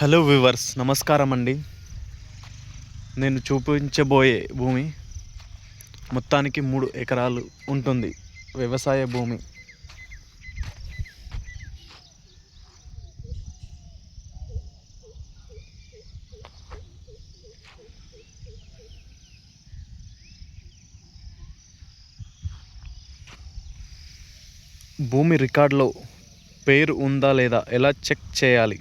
Hello viewers, నమస్కారం అండి. నేను చూపించబోయే భూమి మొత్తానికి 3 ఎకరాలు ఉంటుంది. వ్యవసాయ భూమి. భూమి రికార్డులో పేరు ఉందా లేదా ఎలా చెక్ చేయాలి?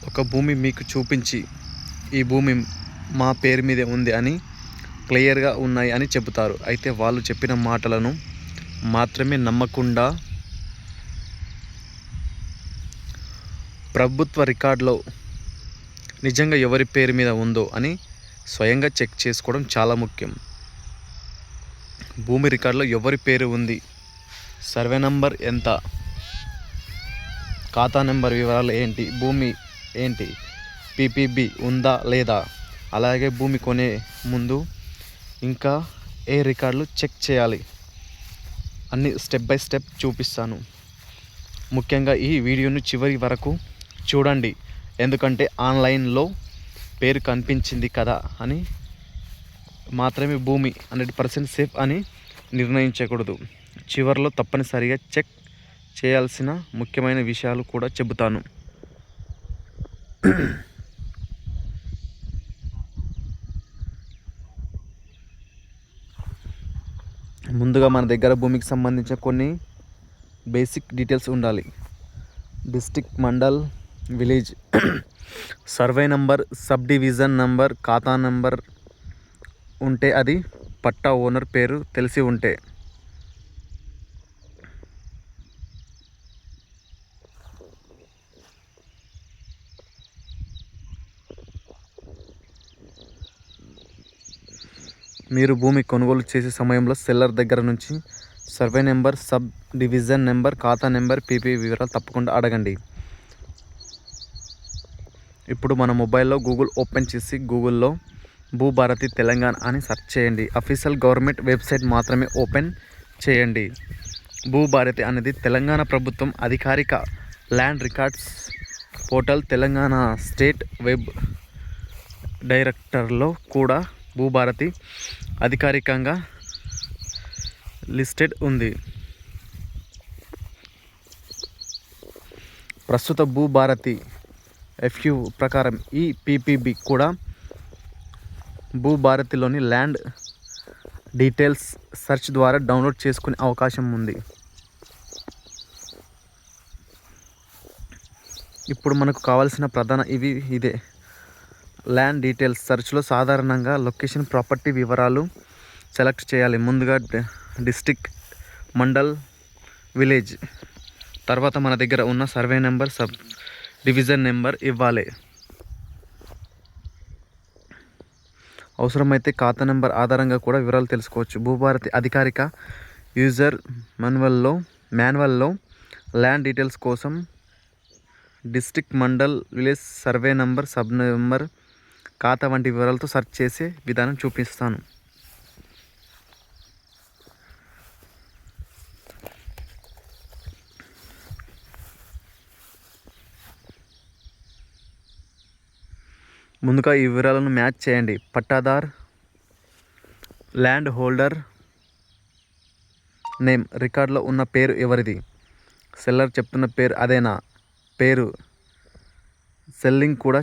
ఒక భూమి మీకు చూపించి ఈ భూమి మా పేరు మీదే ఉంది అని క్లియర్గా ఉన్నాయి అని చెబుతారు. అయితే వాళ్ళు చెప్పిన మాటలను మాత్రమే నమ్మకుండా ప్రభుత్వ రికార్డులో నిజంగా ఎవరి పేరు మీద ఉందో అని స్వయంగా చెక్ చేసుకోవడం చాలా ముఖ్యం. భూమి రికార్డులో ఎవరి పేరు ఉంది, సర్వే నంబర్ ఎంత, ఖాతా నెంబర్ వివరాలు ఏంటి, భూమి ఏంటి, పీపీబీ ఉందా లేదా, అలాగే భూమి కొనే ముందు ఇంకా ఏ రికార్డులు చెక్ చేయాలి అన్ని స్టెప్ బై స్టెప్ చూపిస్తాను. ముఖ్యంగా ఈ వీడియోను చివరి వరకు చూడండి. ఎందుకంటే ఆన్లైన్లో పేరు కనిపించింది కదా అని మాత్రమే భూమి 100% సేఫ్ అని నిర్ణయించకూడదు. చివరిలో తప్పనిసరిగా చెక్ చేయాల్సిన ముఖ్యమైన విషయాలు కూడా చెబుతాను. ముందుగా మన దగ్గర భూమికి సంబంధించిన కొన్ని బేసిక్ డీటెయిల్స్ ఉండాలి. District, mandal, village, survey number, sub division number, ఖాతా నంబర్ ఉంటే అది, పట్టా ఓనర్ పేరు తెలిసి ఉంటే, మీరు భూమి కొనుగోలు చేసే సమయంలో సెల్లర్ దగ్గర నుంచి survey number, sub division number, ఖాతా నెంబర్, పీపీ వివరాలు తప్పకుండా అడగండి. ఇప్పుడు మన మొబైల్లో గూగుల్ ఓపెన్ చేసి గూగుల్లో భూభారతి తెలంగాణ అని సెర్చ్ చేయండి. అఫీషియల్ గవర్నమెంట్ వెబ్సైట్ మాత్రమే ఓపెన్ చేయండి. భూభారతి అనేది తెలంగాణ ప్రభుత్వం అధికారిక land records portal. Telangana state web డైరెక్టర్లో కూడా భూభారతి అధికారికంగా లిస్టెడ్ ఉంది. ప్రస్తుత భూభారతి ఎఫ్యూ ప్రకారం ఈ పీపీబీ కూడా భూభారతిలోని ల్యాండ్ డీటెయిల్స్ సెర్చ్ ద్వారా డౌన్లోడ్ చేసుకునే అవకాశం ఉంది. ఇప్పుడు మనకు కావాల్సిన ప్రధాన ఇదే ల్యాండ్ డీటెయిల్స్ సెర్చ్లో సాధారణంగా లొకేషన్, ప్రాపర్టీ వివరాలు సెలెక్ట్ చేయాలి. ముందుగా డిస్ట్రిక్ట్, మండల్, విలేజ్, తర్వాత మన దగ్గర ఉన్న survey number, sub division number ఇవ్వాలి. అవసరమైతే ఖాతా నెంబర్ ఆధారంగా కూడా వివరాలు తెలుసుకోవచ్చు. భూభారతి అధికారిక యూజర్ మాన్యువల్లో ల్యాండ్ డీటెయిల్స్ కోసం district, mandal, village, survey number, sub number, ఖాతా వంటి వివరాలతో సెర్చ్ చేసే విధానం చూపిస్తాను. ముందుగా ఈ వివరాలను మ్యాచ్ చేయండి. పట్టాదార్, ల్యాండ్ హోల్డర్ నేమ్, రికార్డులో ఉన్న పేరు ఎవరిది, సెల్లర్ చెప్తున్న పేరు అదేనా, పేరు స్పెల్లింగ్ కూడా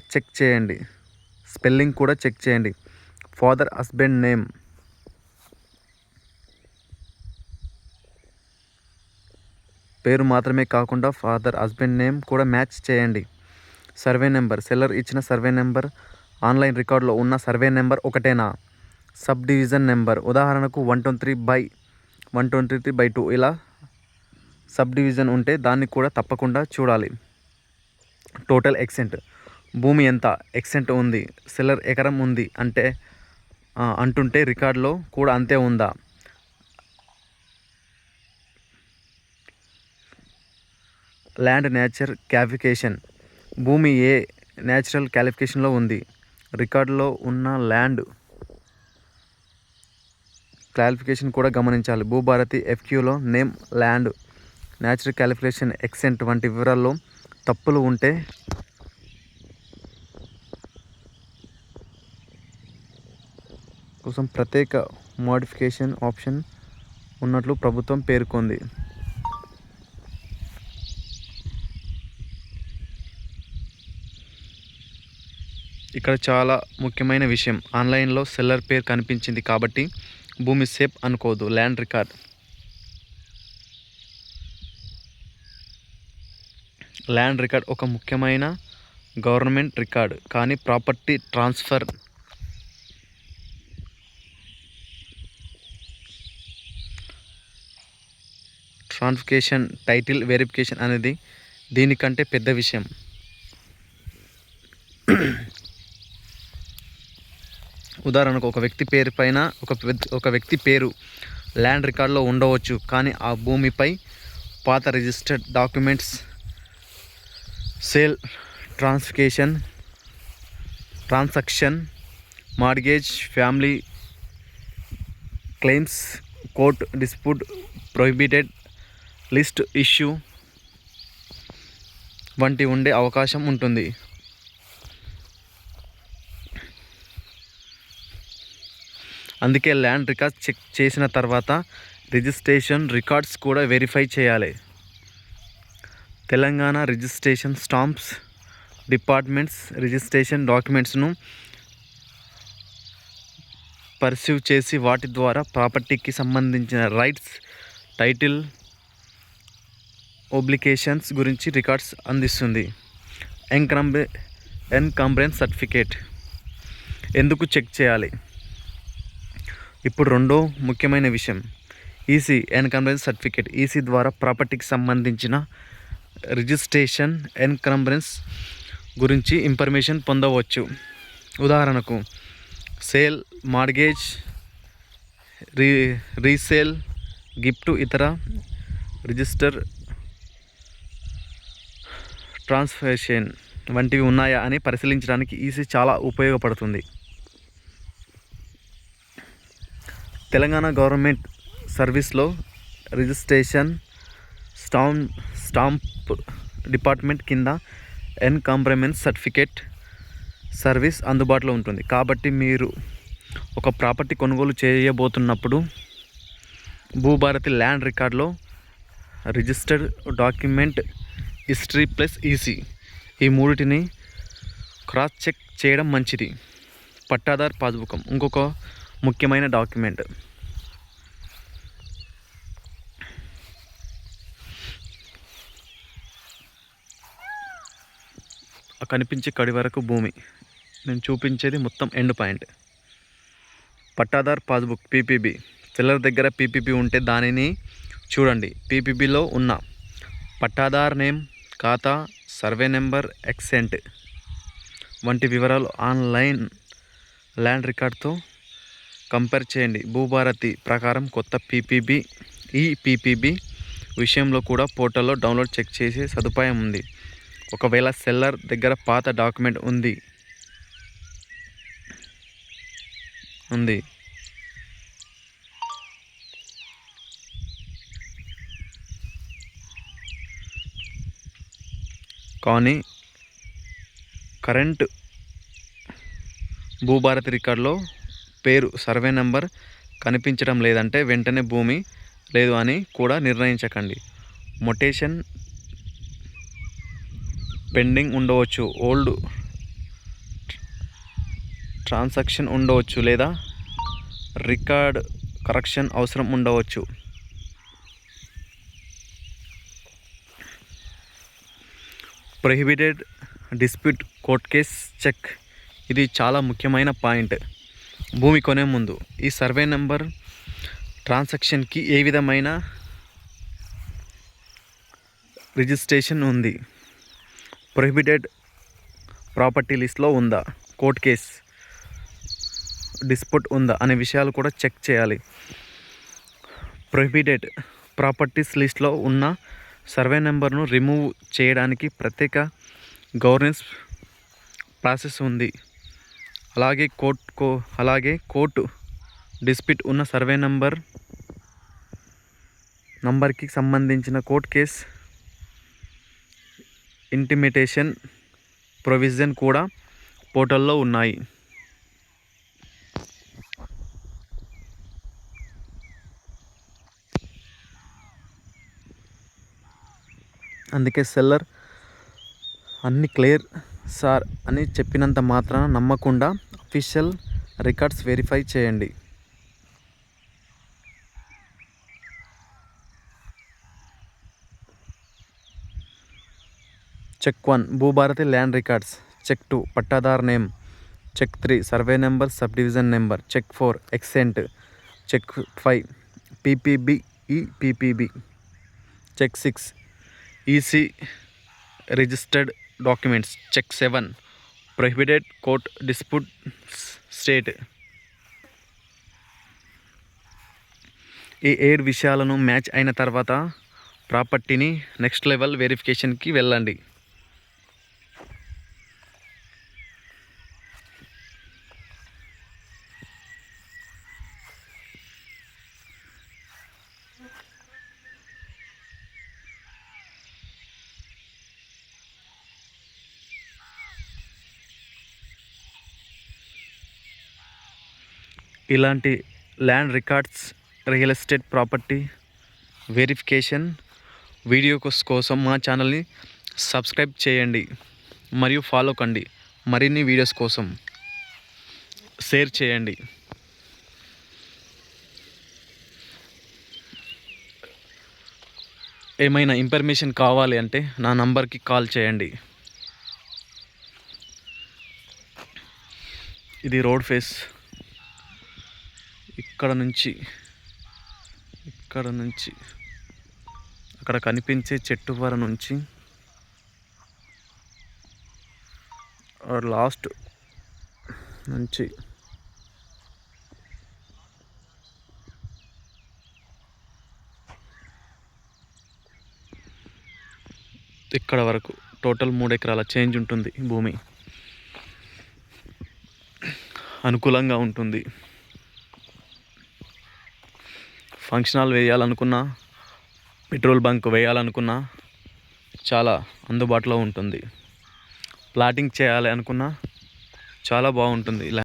చెక్ చేయండి. ఫాదర్, హస్బెండ్ నేమ్, పేరు మాత్రమే కాకుండా ఫాదర్, హస్బెండ్ నేమ్ కూడా మ్యాచ్ చేయండి. సర్వే నెంబర్, సెల్లర్ ఇచ్చిన సర్వే నెంబర్ ఆన్లైన్ రికార్డులో ఉన్న సర్వే నెంబర్ ఒకటేనా. సబ్ డివిజన్ నెంబర్, ఉదాహరణకు 123/123/2 ఇలా సబ్ డివిజన్ ఉంటే దాన్ని కూడా తప్పకుండా చూడాలి. టోటల్ ఎక్స్టెంట్, భూమి ఎంత ఎక్స్టెంట్ ఉంది, సెల్లర్ ఎకరం ఉంది అంటుంటే రికార్డులో కూడా అంతే ఉందా. ల్యాండ్ నేచర్ క్లాసిఫికేషన్, భూమి ఏ నేచురల్ క్లాసిఫికేషన్లో ఉంది, రికార్డులో ఉన్న ల్యాండ్ క్లారిఫికేషన్ కూడా గమనించాలి. భూభారతి ఎఫ్క్యూలో name, land, natural calculation, extent వంటి వివరాల్లో తప్పులు ఉంటే కోసం ప్రత్యేక మోడిఫికేషన్ ఆప్షన్ ఉన్నట్లు ప్రభుత్వం పేర్కొంది. ఇక్కడ చాలా ముఖ్యమైన విషయం, ఆన్లైన్లో సెల్లర్ పేరు కనిపించింది కాబట్టి భూమి సేఫ్ అనుకోదు. ల్యాండ్ రికార్డ్, ల్యాండ్ రికార్డ్ ఒక ముఖ్యమైన గవర్నమెంట్ రికార్డ్, కానీ ప్రాపర్టీ ట్రాన్స్ఫర్, ట్రాన్స్ఫికేషన్, టైటిల్ వెరిఫికేషన్ అనేది దీనికంటే పెద్ద విషయం. ఉదాహరణకు ఒక వ్యక్తి పేరు పైన ఒక వ్యక్తి పేరు ల్యాండ్ రికార్డులో ఉండవచ్చు, కానీ ఆ భూమిపై పాత registered documents, sale, transaction, mortgage, family claims, court dispute, prohibited list issue వంటి ఉండే అవకాశం ఉంటుంది. అందుకే ల్యాండ్ రికార్డ్స్ చెక్ చేసిన తర్వాత రిజిస్ట్రేషన్ రికార్డ్స్ కూడా వెరిఫై చేయాలి. Telangana registration stamps departments registration డాక్యుమెంట్స్ను పర్సీవ్ చేసి వాటి ద్వారా ప్రాపర్టీకి సంబంధించిన రైట్స్, టైటిల్, ఒబ్లిగేషన్స్ గురించి రికార్డ్స్ అందిస్తుంది. ఎన్కంబ్రెన్స్ సర్టిఫికేట్ ఎందుకు చెక్ చేయాలి? ఇప్పుడు రెండో ముఖ్యమైన విషయం, ఈసీ ఎన్కంబ్రెన్స్ సర్టిఫికేట్. ఈసీ ద్వారా ప్రాపర్టీకి సంబంధించిన రిజిస్ట్రేషన్, ఎన్కంబ్రెన్స్ గురించి ఇన్ఫర్మేషన్ పొందవచ్చు. ఉదాహరణకు సేల్, మార్గేజ్, రీసేల్, గిఫ్ట్, ఇతర రిజిస్టర్, ట్రాన్స్ఫర్షన్ వంటివి ఉన్నాయా అని పరిశీలించడానికి ఈసీ చాలా ఉపయోగపడుతుంది. తెలంగాణ గవర్నమెంట్ సర్వీస్లో రిజిస్ట్రేషన్ స్టాంప్ డిపార్ట్మెంట్ కింద ఎన్కంబ్రెన్స్ సర్టిఫికేట్ సర్వీస్ అందుబాటులో ఉంటుంది. కాబట్టి మీరు ఒక ప్రాపర్టీ కొనుగోలు చేయబోతున్నప్పుడు భూభారతి ల్యాండ్ రికార్డులో registered document history plus EC ఈ మూడిటిని క్రాస్ చెక్ చేయడం మంచిది. పట్టాదార్ పాస్బుక్ ఇంకొక ముఖ్యమైన డాక్యుమెంట్. కనిపించే కడి వరకు భూమి, నేను చూపించేది మొత్తం end point. Pattadar passbook PPB. Seller దగ్గర పీపీబీ ఉంటే దానిని చూడండి. పీపీబీలో ఉన్న పట్టాదార్ నేమ్, ఖాతా, సర్వే నెంబర్, ఎక్సెంట్ వంటి వివరాలు ఆన్లైన్ ల్యాండ్ రికార్డ్తో కంపేర్ చేయండి. భూభారతి ప్రకారం కొత్త పీపీబీ, ఈ పీపీబీ విషయంలో కూడా పోర్టల్లో డౌన్లోడ్ చెక్ చేసే సదుపాయం ఉంది. ఒకవేళ సెల్లర్ దగ్గర పాత డాక్యుమెంట్ ఉంది కానీ కరెంట్ భూభారతి రికార్డులో పేరు, సర్వే నెంబర్ కనిపించడం లేదంటే వెంటనే భూమి లేదు అని కూడా నిర్ణయించకండి. మొటేషన్ పెండింగ్ ఉండవచ్చు, ఓల్డ్ ట్రాన్సాక్షన్ ఉండవచ్చు, లేదా రికార్డ్ కరెక్షన్ అవసరం ఉండవచ్చు. Prohibited dispute court case check. ఇది చాలా ముఖ్యమైన పాయింట్. భూమి కొనే ముందు ఈ సర్వే నెంబర్ ట్రాన్సాక్షన్కి ఏ విధమైన రిజిస్ట్రేషన్ ఉంది, ప్రొహిబిటెడ్ ప్రాపర్టీ లిస్ట్లో ఉందా, కోర్ట్ కేస్ డిస్ప్యూట్ ఉందా అనే విషయాలు కూడా చెక్ చేయాలి. ప్రొహిబిటెడ్ ప్రాపర్టీస్ లిస్ట్లో ఉన్న సర్వే నెంబర్ను రిమూవ్ చేయడానికి ప్రత్యేక గవర్నెన్స్ ప్రాసెస్ ఉంది. అలాగే కోర్టు డిస్ప్యూట్ ఉన్న సర్వే నంబర్కి సంబంధించిన కోర్ట్ కేస్ ఇంటిమేటేషన్ ప్రొవిజన్ కూడా పోర్టల్లో ఉన్నాయి. అందుకే సెల్లర్ అన్ని క్లియర్ సార్ అని చెప్పినంత మాత్రాన నమ్మకుండా అఫీషియల్ రికార్డ్స్ వెరిఫై చేయండి. Check 1 Bhubharati land records. Check 2 pattadar name. Check 3 survey number sub division number. Check 4 extent. Check 5 PPB EPPB. Check 6 EC registered documents. Check 7 prohibited court dispute state. ఈ 7 విషయాలను match అయిన తర్వాత ప్రాపర్టీని నెక్స్ట్ లెవెల్ వెరిఫికేషన్కి వెళ్ళండి. ఇలాంటి land records, real estate property verification videos కోసం మా ఛానల్ని సబ్స్క్రైబ్ చేయండి మరియు ఫాలో కండి. మరిన్ని వీడియోస్ కోసం షేర్ చేయండి. ఏమైనా ఇన్ఫర్మేషన్ కావాలి అంటే నా నంబర్కి కాల్ చేయండి. ఇది రోడ్ ఫేస్. ఇక్కడ నుంచి అక్కడ కనిపించే చెట్టు వర నుంచి లాస్ట్ నుంచి ఇక్కడ వరకు టోటల్ 3 ఎకరాల చేంజ్ ఉంటుంది. భూమి అనుకూలంగా ఉంటుంది. ఫంక్షన్ హాల్ వేయాలనుకున్నా, పెట్రోల్ బంక్ వేయాలనుకున్నా చాలా అందుబాటులో ఉంటుంది. ప్లాటింగ్ చేయాలి అనుకున్నా చాలా బాగుంటుంది.